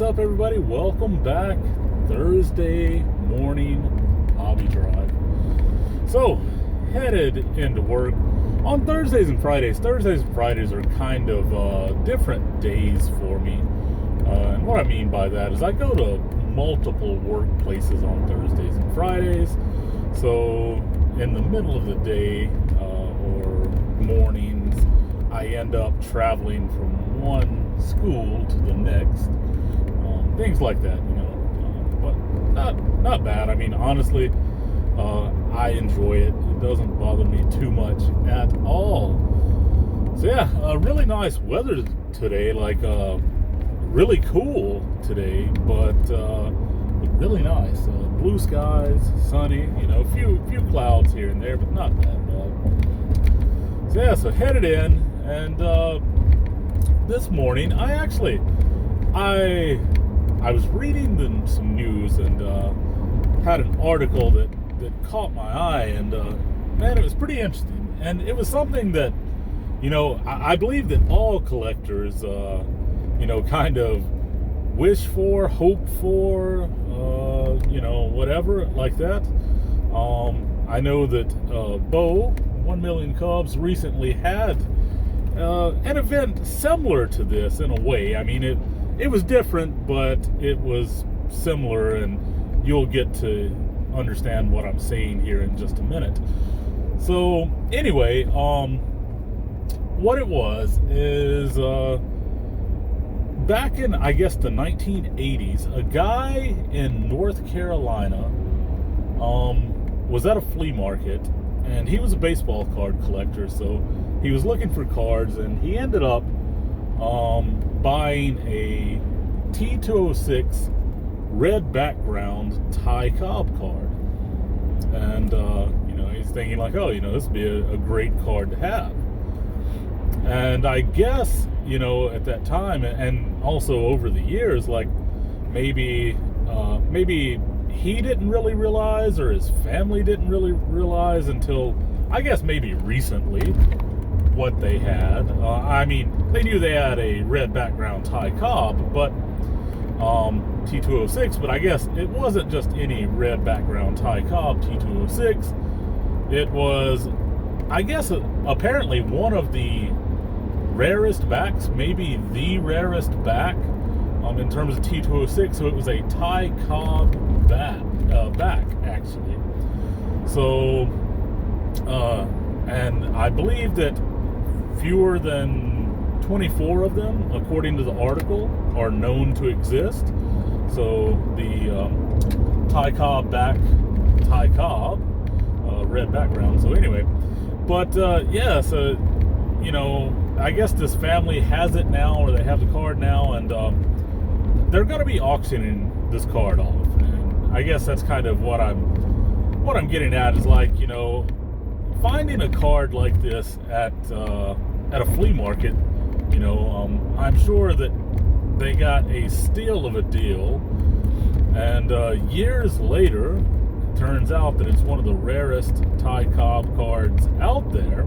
up, everybody? Welcome back. Thursday morning hobby drive. So, headed into work on Thursdays and Fridays. Thursdays and Fridays are kind of different days for me. And what I mean by that is I go to multiple workplaces on Thursdays and Fridays. So, in the middle of the day or mornings, I end up traveling from one school to the next. Things like that, but not bad. I mean, honestly, I enjoy it. It doesn't bother me too much at all. So yeah, really nice weather today. Like really cool today, but really nice. Blue skies, sunny. A few clouds here and there, but not bad at all. So yeah, so headed in, and this morning I was reading some news and had an article that caught my eye, and man, it was pretty interesting. And it was something that, I believe that all collectors, kind of wish for, hope for, whatever like that. I know that Bo, 1 Million Cubs, recently had an event similar to this in a way. I mean, it was different, but it was similar, and you'll get to understand what I'm saying here in just a minute. So anyway, what it was is back in, I guess, the 1980s, a guy in North Carolina was at a flea market, and he was a baseball card collector, so he was looking for cards, and he ended up buying a T206 red background Ty Cobb card. And, he's thinking like, oh, this would be a great card to have. And I guess, at that time, and also over the years, like maybe he didn't really realize, or his family didn't really realize until, I guess, maybe recently, what they had. They knew they had a red background Ty Cobb, but T206, but I guess it wasn't just any red background Ty Cobb T206. It was, I guess, apparently one of the rarest backs, maybe the rarest back in terms of T206. So it was a Ty Cobb back actually. So and I believe that fewer than 24 of them, according to the article, are known to exist. So the Ty Cobb back, Ty Cobb, red background. So anyway, but yeah, so I guess this family has it now, or they have the card now, and they're going to be auctioning this card off. And I guess that's kind of what I'm getting at, is like, finding a card like this at a flea market. I'm sure that they got a steal of a deal, and years later, it turns out that it's one of the rarest Ty Cobb cards out there,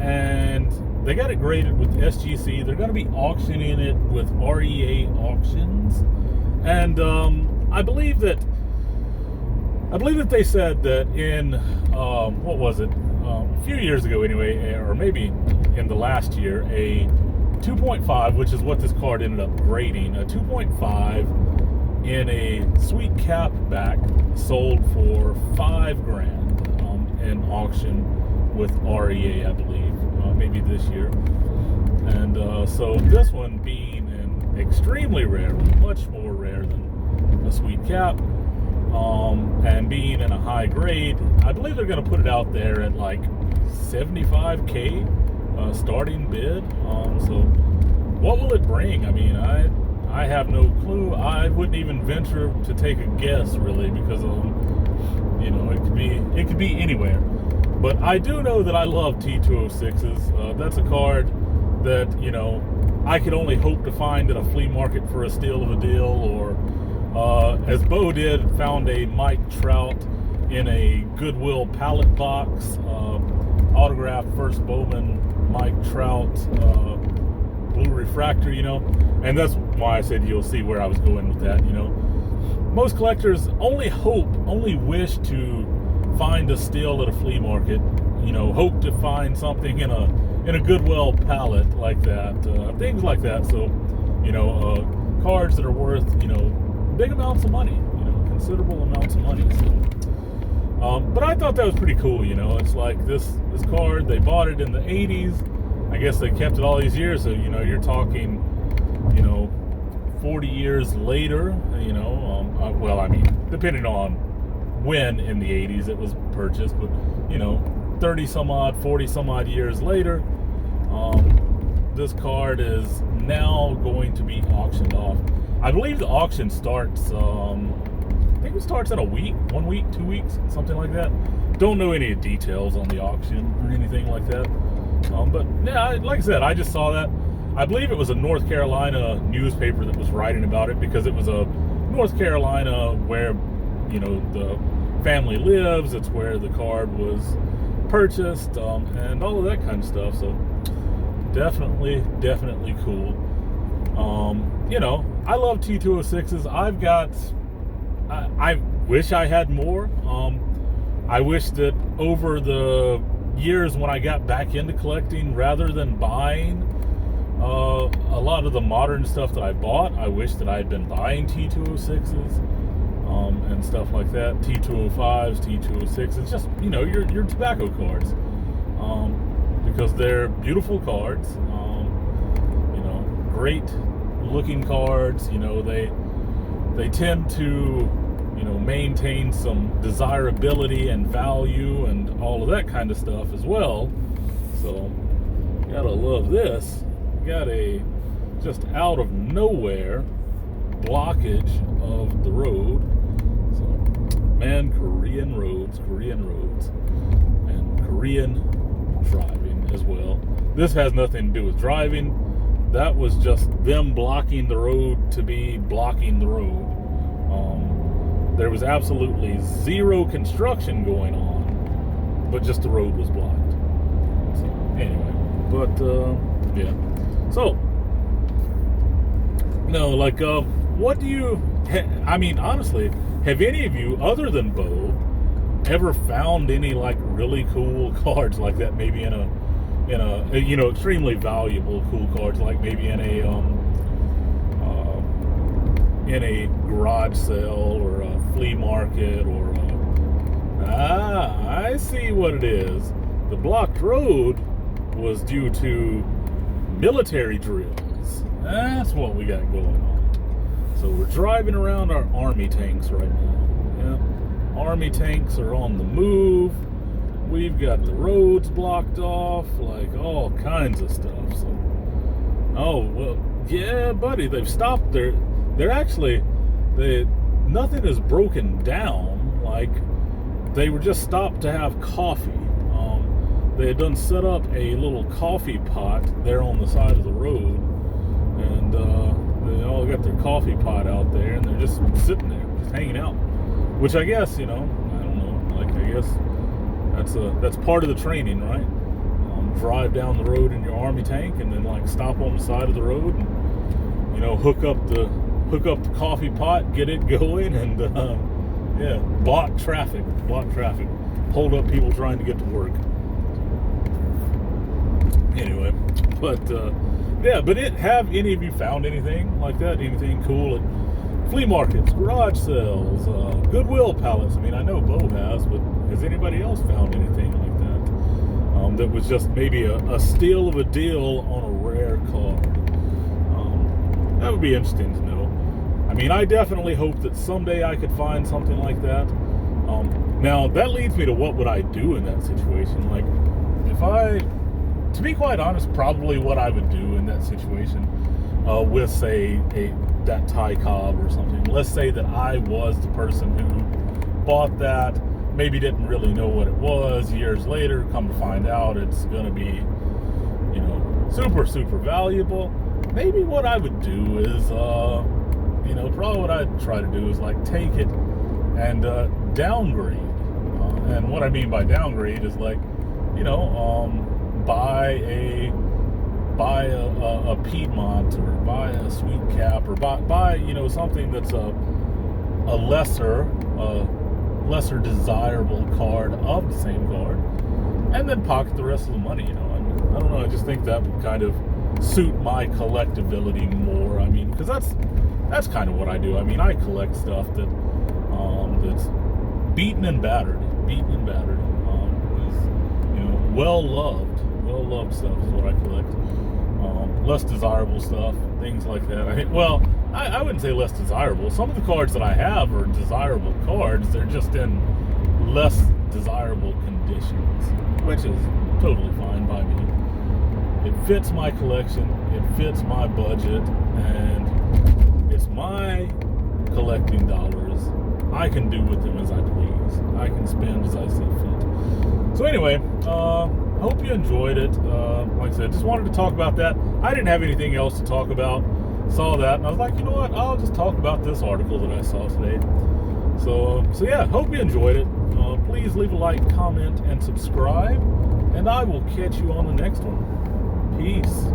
and they got it graded with SGC. They're going to be auctioning it with REA Auctions, and I believe that they said that in what was it, a few years ago anyway, or maybe in the last year, a 2.5, which is what this card ended up grading, a 2.5 in a sweet cap back sold for $5,000 in auction with REA, I believe, maybe this year. And so this one being an extremely rare, much more rare than a sweet cap, and being in a high grade, I believe they're going to put it out there at like $75,000 starting bid. So what will it bring? I mean, I have no clue. I wouldn't even venture to take a guess, really, because it could be anywhere. But I do know that I love T206s. That's a card that I could only hope to find at a flea market for a steal of a deal, or as Bo did, found a Mike Trout in a Goodwill pallet box, autographed first Bowman Mike Trout blue refractor, and that's why I said you'll see where I was going with that. Most collectors only wish to find a steal at a flea market, hope to find something in a Goodwill pallet like that, things like that. So, cards that are worth, big amounts of money, considerable amounts of money. So, but I thought that was pretty cool, it's like this card, they bought it in the 80s. I guess they kept it all these years. So, you're talking, 40 years later, well, I mean, depending on when in the 80s it was purchased, but, 30 some odd, 40 some odd years later, this card is now going to be auctioned off. I believe the auction starts, I think it starts in a week, 1 week, 2 weeks, something like that. Don't know any details on the auction or anything like that. But yeah, like I said, I just saw that. I believe it was a North Carolina newspaper that was writing about it, because it was a North Carolina where, the family lives. It's where the card was purchased, and all of that kind of stuff. So definitely cool. I love T206s. I wish I had more. I wish that over the years when I got back into collecting, rather than buying a lot of the modern stuff that I bought, I wish that I had been buying T206s and stuff like that. T205s, T206s. It's just, your tobacco cards, because they're beautiful cards, great looking cards. They tend to, maintain some desirability and value and all of that kind of stuff as well. So, gotta love this. Got a just out of nowhere blockage of the road. So, man, Korean roads, and Korean driving as well. This has nothing to do with driving. That was just them blocking the road to be blocking the road. There was absolutely zero construction going on, but just the road was blocked. So, anyway, but yeah. So, what do you? I mean, honestly, have any of you, other than Bo, ever found any really cool cards like that? Maybe in a extremely valuable cool cards, like maybe in a garage sale or a flea market, or I see what it is. The blocked road was due to military drills. That's what we got going on. So we're driving around our army tanks right now. Yeah. Army tanks are on the move. We've got the roads blocked off, all kinds of stuff. So, oh, well, yeah, buddy, they've stopped there. Nothing is broken down. They were just stopped to have coffee. They had done set up a little coffee pot there on the side of the road, and they all got their coffee pot out there, and they're just sitting there, just hanging out. Which I guess, I don't know. I guess that's part of the training, right? Drive down the road in your army tank, and then stop on the side of the road, and hook up the coffee pot, get it going, and block traffic, hold up people trying to get to work. Anyway, but have any of you found anything like that? Anything cool at flea markets, garage sales, Goodwill pallets? I mean, I know Bo has, but has anybody else found anything like that? That was just maybe a steal of a deal on a rare card. That would be interesting to know. I mean, I definitely hope that someday I could find something like that. Now, that leads me to what would I do in that situation? To be quite honest, probably what I would do in that situation with, say, that Ty Cobb or something. Let's say that I was the person who bought that, maybe didn't really know what it was. Years later, come to find out it's going to be, super valuable. Maybe what I would do is, probably what I'd try to do is take it and downgrade. And what I mean by downgrade is buy buy a Piedmont or buy a Sweet Cap or buy something that's a lesser desirable card of the same card, and then pocket the rest of the money. I don't know. I just think that would kind of suit my collectability more. Because that's kind of what I do. I collect stuff that's beaten and battered. Well loved stuff is what I collect. Less desirable stuff, things like that. I wouldn't say less desirable. Some of the cards that I have are desirable cards. They're just in less desirable conditions, which is totally fine by me. It fits my collection, it fits my budget, and it's my collecting dollars. I can do with them as I please. I can spend as I see fit. So anyway, hope you enjoyed it. Like I said, just wanted to talk about that. I didn't have anything else to talk about. Saw that, and I was like, you know what? I'll just talk about this article that I saw today. So yeah, hope you enjoyed it. Please leave a like, comment, and subscribe, and I will catch you on the next one. Peace.